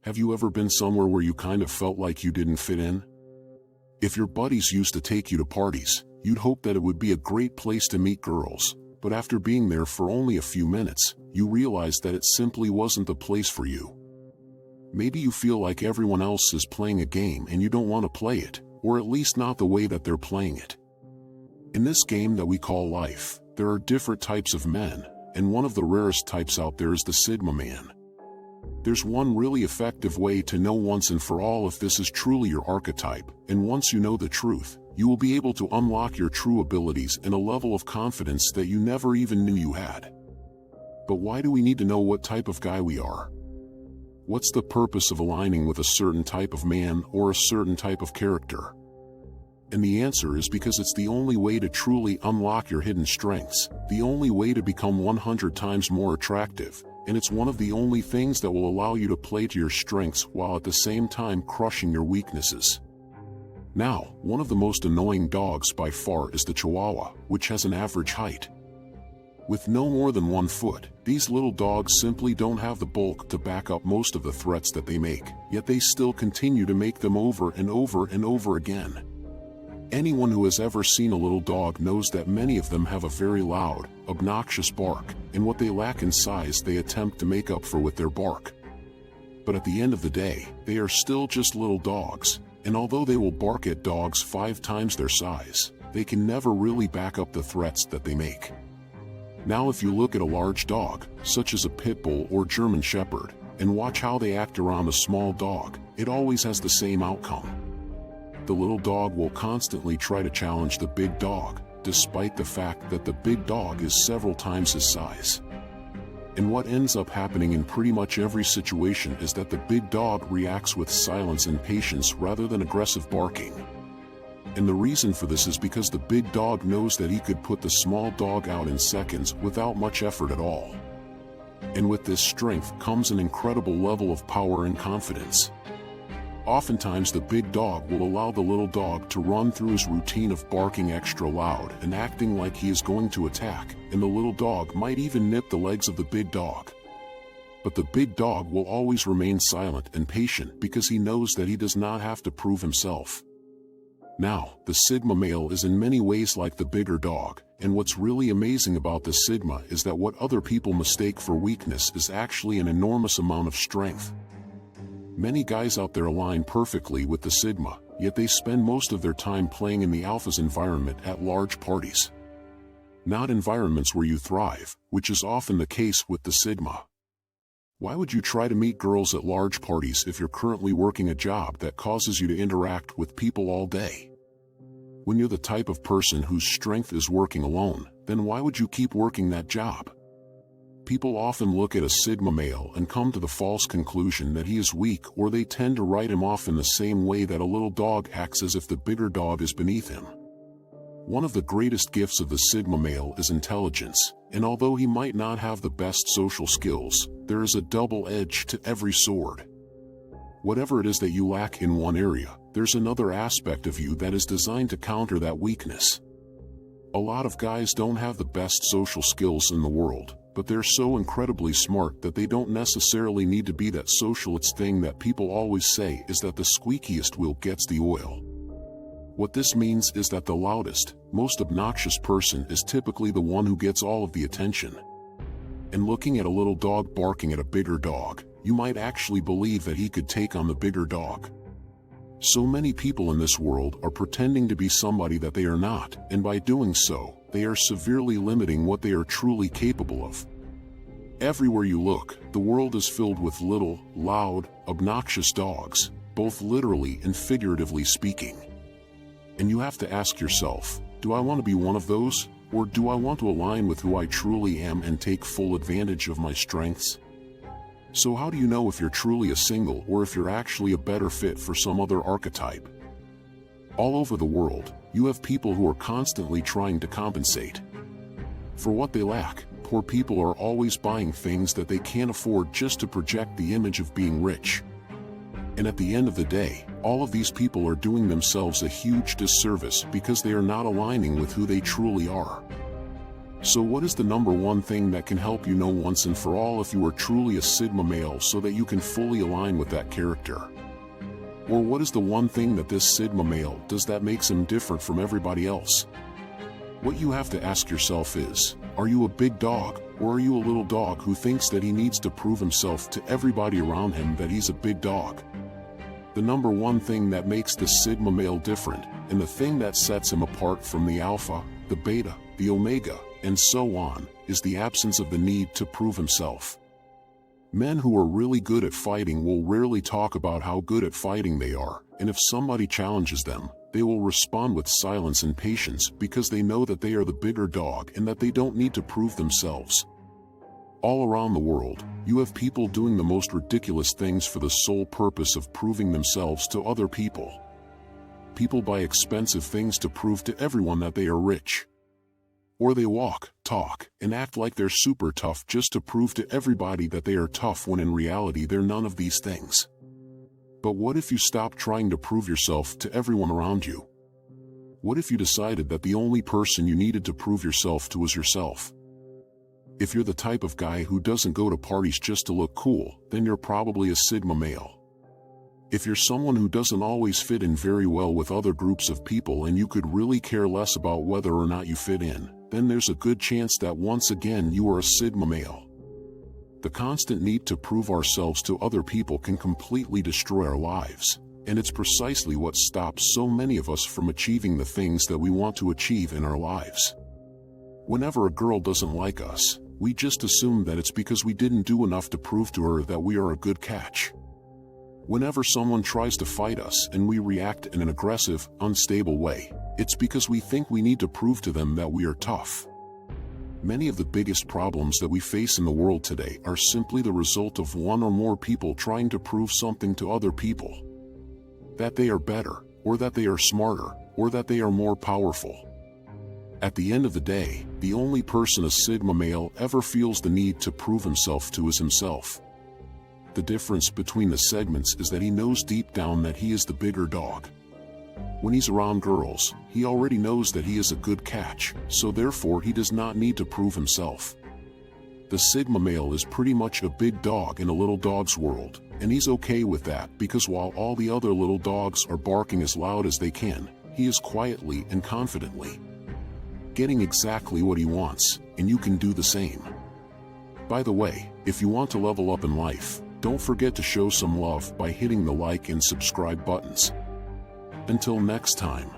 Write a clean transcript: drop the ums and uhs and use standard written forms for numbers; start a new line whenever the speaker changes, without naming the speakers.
Have you ever been somewhere where you kind of felt like you didn't fit in? If your buddies used to take you to parties, you'd hope that it would be a great place to meet girls, but after being there for only a few minutes, you realized that it simply wasn't the place for you. Maybe you feel like everyone else is playing a game and you don't want to play it, or at least not the way that they're playing it. In this game that we call life, there are different types of men, and one of the rarest types out there is the Sigma man. There's one really effective way to know once and for all if this is truly your archetype, and once you know the truth, you will be able to unlock your true abilities and a level of confidence that you never even knew you had. But why do we need to know what type of guy we are? What's the purpose of aligning with a certain type of man or a certain type of character? And the answer is because it's the only way to truly unlock your hidden strengths, the only way to become 100 times more attractive, and it's one of the only things that will allow you to play to your strengths while at the same time crushing your weaknesses. Now, one of the most annoying dogs by far is the Chihuahua, which has an average height. With no more than 1 foot, these little dogs simply don't have the bulk to back up most of the threats that they make, yet they still continue to make them over and over and over again. Anyone who has ever seen a little dog knows that many of them have a very loud, obnoxious bark, and what they lack in size they attempt to make up for with their bark. But at the end of the day, they are still just little dogs, and although they will bark at dogs 5 times their size, they can never really back up the threats that they make. Now if you look at a large dog, such as a pit bull or German shepherd, and watch how they act around a small dog, it always has the same outcome. The little dog will constantly try to challenge the big dog, despite the fact that the big dog is several times his size. And what ends up happening in pretty much every situation is that the big dog reacts with silence and patience rather than aggressive barking. And the reason for this is because the big dog knows that he could put the small dog out in seconds without much effort at all. And with this strength comes an incredible level of power and confidence. Oftentimes the big dog will allow the little dog to run through his routine of barking extra loud and acting like he is going to attack, and the little dog might even nip the legs of the big dog. But the big dog will always remain silent and patient because he knows that he does not have to prove himself. Now, the Sigma male is in many ways like the bigger dog, and what's really amazing about the Sigma is that what other people mistake for weakness is actually an enormous amount of strength. Many guys out there align perfectly with the Sigma, yet they spend most of their time playing in the Alpha's environment at large parties. Not environments where you thrive, which is often the case with the Sigma. Why would you try to meet girls at large parties if you're currently working a job that causes you to interact with people all day? When you're the type of person whose strength is working alone, then why would you keep working that job? People often look at a Sigma male and come to the false conclusion that he is weak, or they tend to write him off in the same way that a little dog acts as if the bigger dog is beneath him. One of the greatest gifts of the Sigma male is intelligence, and although he might not have the best social skills, there is a double edge to every sword. Whatever it is that you lack in one area, there's another aspect of you that is designed to counter that weakness. A lot of guys don't have the best social skills in the world, but they're so incredibly smart that they don't necessarily need to be that socialist thing that people always say is that the squeakiest wheel gets the oil. What this means is that the loudest, most obnoxious person is typically the one who gets all of the attention. And looking at a little dog barking at a bigger dog, you might actually believe that he could take on the bigger dog. So many people in this world are pretending to be somebody that they are not, and by doing so, they are severely limiting what they are truly capable of. Everywhere you look, the world is filled with little, loud, obnoxious dogs, both literally and figuratively speaking. And you have to ask yourself, do I want to be one of those, or do I want to align with who I truly am and take full advantage of my strengths? So how do you know if you're truly a single or if you're actually a better fit for some other archetype? All over the world, you have people who are constantly trying to compensate for what they lack. Poor people are always buying things that they can't afford just to project the image of being rich. And at the end of the day, all of these people are doing themselves a huge disservice because they are not aligning with who they truly are. So what is the number one thing that can help you know once and for all if you are truly a sigma male so that you can fully align with that character? Or what is the one thing that this sigma male does that makes him different from everybody else? What you have to ask yourself is, are you a big dog, or are you a little dog who thinks that he needs to prove himself to everybody around him that he's a big dog? The number one thing that makes the sigma male different, and the thing that sets him apart from the alpha, the beta, the omega, and so on, is the absence of the need to prove himself. Men who are really good at fighting will rarely talk about how good at fighting they are, and if somebody challenges them, they will respond with silence and patience because they know that they are the bigger dog and that they don't need to prove themselves. All around the world, you have people doing the most ridiculous things for the sole purpose of proving themselves to other people. People buy expensive things to prove to everyone that they are rich. Or they walk, talk, and act like they're super tough just to prove to everybody that they are tough when in reality they're none of these things. But what if you stopped trying to prove yourself to everyone around you? What if you decided that the only person you needed to prove yourself to was yourself? If you're the type of guy who doesn't go to parties just to look cool, then you're probably a sigma male. If you're someone who doesn't always fit in very well with other groups of people and you could really care less about whether or not you fit in, then there's a good chance that once again you are a sigma male. The constant need to prove ourselves to other people can completely destroy our lives, and it's precisely what stops so many of us from achieving the things that we want to achieve in our lives. Whenever a girl doesn't like us, we just assume that it's because we didn't do enough to prove to her that we are a good catch. Whenever someone tries to fight us and we react in an aggressive, unstable way, it's because we think we need to prove to them that we are tough. Many of the biggest problems that we face in the world today are simply the result of one or more people trying to prove something to other people. That they are better, or that they are smarter, or that they are more powerful. At the end of the day, the only person a sigma male ever feels the need to prove himself to is himself. The difference between the segments is that he knows deep down that he is the bigger dog. When he's around girls, he already knows that he is a good catch, so therefore he does not need to prove himself. The sigma male is pretty much a big dog in a little dog's world, and he's okay with that because while all the other little dogs are barking as loud as they can, he is quietly and confidently getting exactly what he wants, and you can do the same. By the way, if you want to level up in life, don't forget to show some love by hitting the like and subscribe buttons. Until next time.